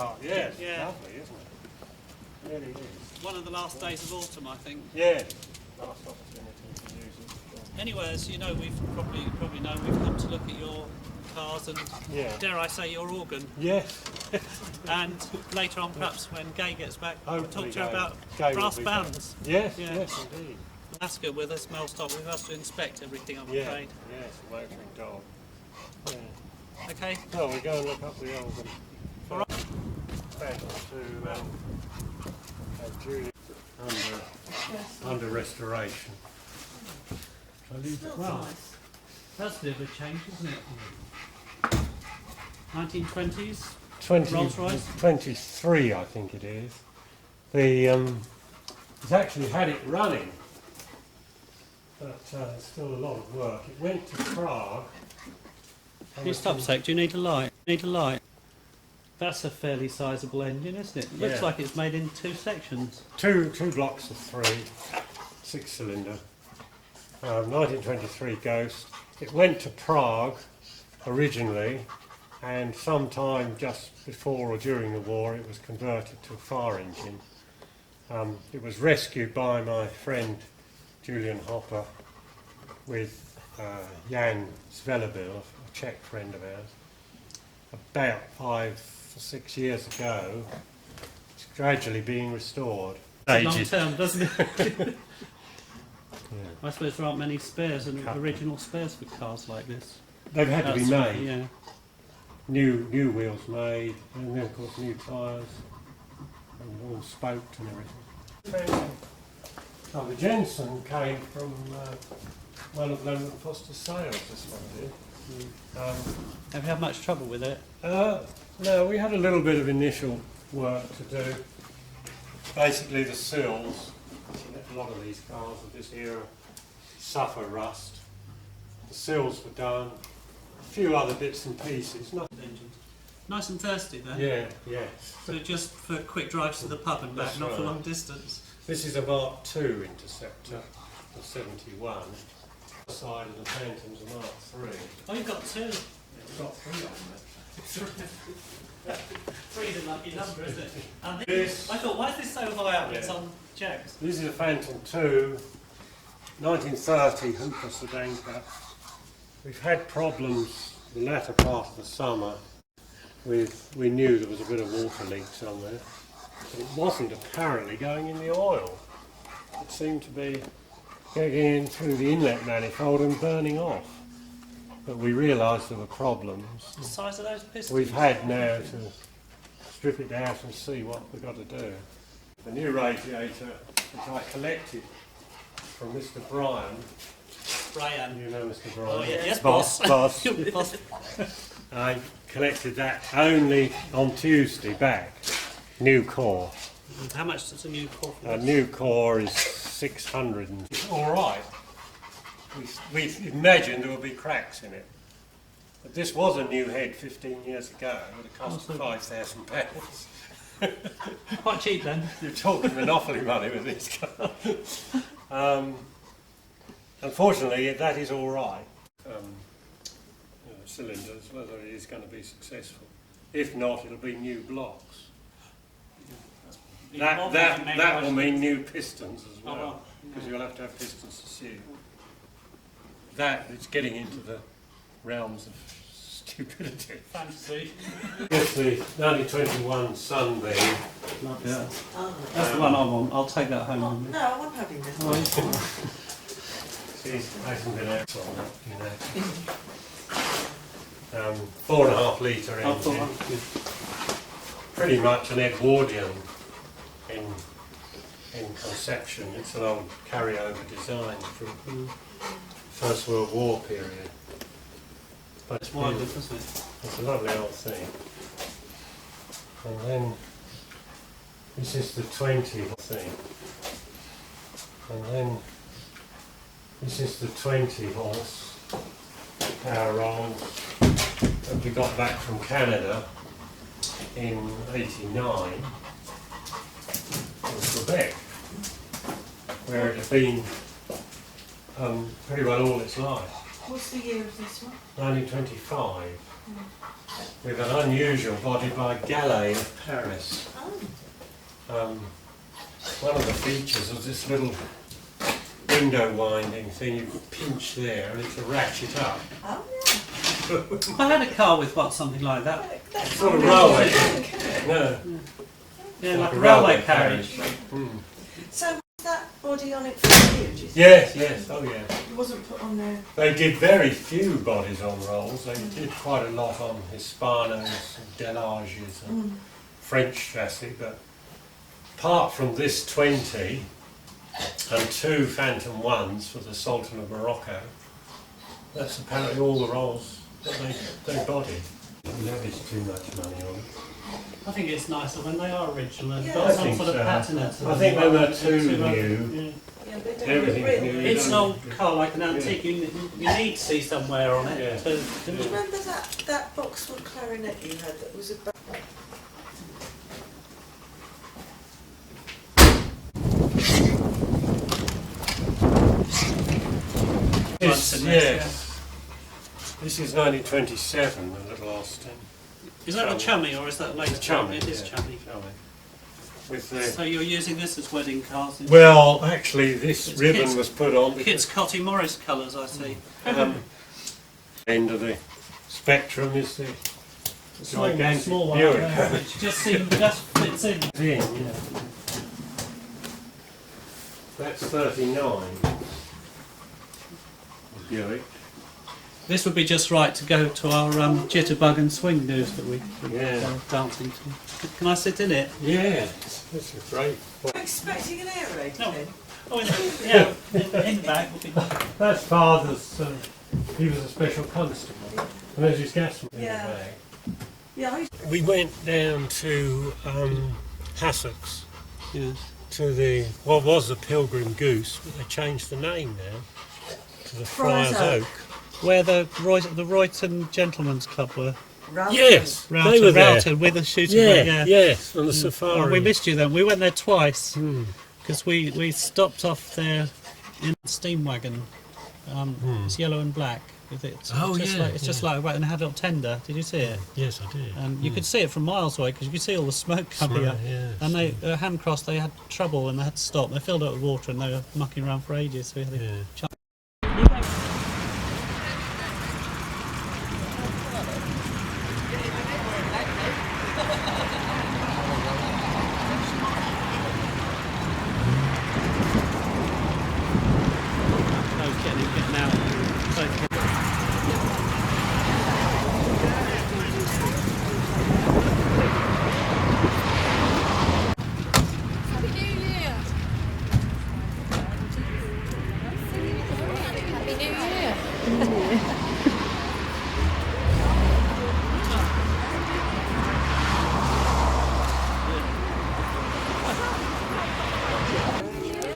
park, yes. Yeah. Lovely, isn't it? It really is. One of the last days of autumn, I think. Yeah. Last opportunity to use it. Anyway, as you know, we've probably know we've come to look at your cars and, dare I say, your organ. Yes. And later on, perhaps when Gay gets back, we'll talk to you about Gay brass bands. Yes, Yeah. yes, indeed. That's good. With a smell stop, we've got to inspect everything, I'm afraid. Yes, a motoring dog. Yeah. Okay. Well, we go and look up the organ. All right. Back to Julie under restoration. Well, that's a bit of a change, isn't it? 1920s. Rolls Royce? 23, I think it is. It's actually had it running, but it's still a lot of work. It went to Prague. Can you stop a sec? Do you need a light? Need a light? That's a fairly sizable engine, isn't it? Looks like it's made in 2 sections. Two blocks of 3, 6-cylinder. 1923 Ghost. It went to Prague originally, and sometime just before or during the war it was converted to a fire engine. It was rescued by my friend Julian Hopper with Jan Svelebil, a Czech friend of ours, about 5 or 6 years ago. It's gradually being restored. Long term, doesn't it? I suppose there aren't many spares and original spares for cars like this. They've had to be made. Yeah. New wheels made, and then of course new tyres, and all spoked and everything. Oh, the Jensen came from one of Leonard Foster's sales, this one did. Have you had much trouble with it? No, we had a little bit of initial work to do. Basically the sills, a lot of these cars of this era suffer rust. The sills were done, a few other bits and pieces. Nice and thirsty then? Yeah, yes. So just for quick drives to the pub and back, not for long distance? This is a Mark II Interceptor, the 71. The side of the Phantom's a Mark III. Oh, you've got 2. I've got 3 on that. 3's a lucky number, isn't it? And This, I thought, why is this so high up? It's on checks. this is a Phantom II, 1930 Hooper sedan car. We've had problems the latter part of the summer with, we knew there was a bit of water leak somewhere. But it wasn't apparently going in the oil. It seemed to be getting in through the inlet manifold and burning off. But we realised there were problems. The size of those pistons? We've had now to strip it out and see what we've got to do. The new radiator, which I collected from Mr. Bryan. Brian. You know Mr. Bryan? Oh, yeah. Yes, boss. boss. Boss. I collected that only on Tuesday back. New core. How much does a new core for A new core is 600. It's all right. We imagined there would be cracks in it. But this was a new head 15 years ago. It would have cost £5,000. Quite cheap then. You're talking monopoly money with this car. Unfortunately, that is all right. Cylinders, whether it is going to be successful. If not, it'll be new blocks. That will mean new pistons as well, because you'll have to have pistons to suit. That is getting into the realms of stupidity. Fantasy. Here's the 1921 Sunbeam. Yeah. That's the one I want. I'll take that home. No, I'm having this one. It hasn't been out on that, you know. 4.5 litre engine. Pretty much an Edwardian in conception. It's an old carryover design from First World War period. But It's wide, isn't it? it's a lovely old thing. And then this is the 20 thing. And then this is the 20 horse power rolls that we got back from Canada in '89 from Quebec, where it had been pretty well all its life. What's the year of this one? 1925. with an unusual body by Gallet of Paris. One of the features was this little window winding thing. You pinch there and it's a ratchet up. Oh, I had a car with something like that. yeah. Sort of railway. No. Yeah, like a railway carriage. Mm. So was that body on it for you? Do you think? Yes, yes, oh yeah. It wasn't put on there. They did very few bodies on rolls. They did quite a lot on Hispanos and Delages and French chassis, but apart from this 20 and 2 Phantom 1s for the Sultan of Morocco, that's apparently all the rolls that they bodied. Lavished too much money on it. I think it's nicer when they are original and Yeah. got I some think sort of so. patina to them. I think when they're too Too, new, Yeah, they don't everything's look real. new. It's an old car, like an antique. You need to see somewhere on it. Yeah. Do you remember that Boxwood clarinet you had that was about... Yes. This is 1927, the little Austin. Is that a chummy or is that a later Chummy, It is yeah. chummy. With So the, you're using this as wedding cars? well, actually, this It's ribbon kids- was put on Kit's because Cotty Morris colours, I see. end of the spectrum is the gigantic small one, Buick. which just fits in. Yeah. That's 39. Buick. This would be just right to go to our jitterbug and swing news that we Yeah. are dancing to. Can I sit in it? Yeah, this is great. I'm expecting an air raid No. then. Oh, yeah, in the back would be. That's Father's. He was a special constable, and there's his gas in Yeah. the bag. Yeah, We went down to Hassocks, Yes. to the what was the Pilgrim Goose, but they changed the name now to the Friars Friars Oak. Oak. Where the Royton Gentlemen's Club were. Yes, they were there. Routed with a shooting. Yeah, yes, on the safari. Oh, we missed you then. We went there twice Hmm. because we stopped off there in a steam wagon. It's yellow and black with it. Oh, just yeah, like, it's just like an adult tender. Did you see it? Yes, I did. You could see it from miles away because you could see all the smoke coming Smoke, up. yes. And they hand crossed. They had trouble and they had to stop. They filled it with water and they were mucking around for ages. So we had to Yeah. chuck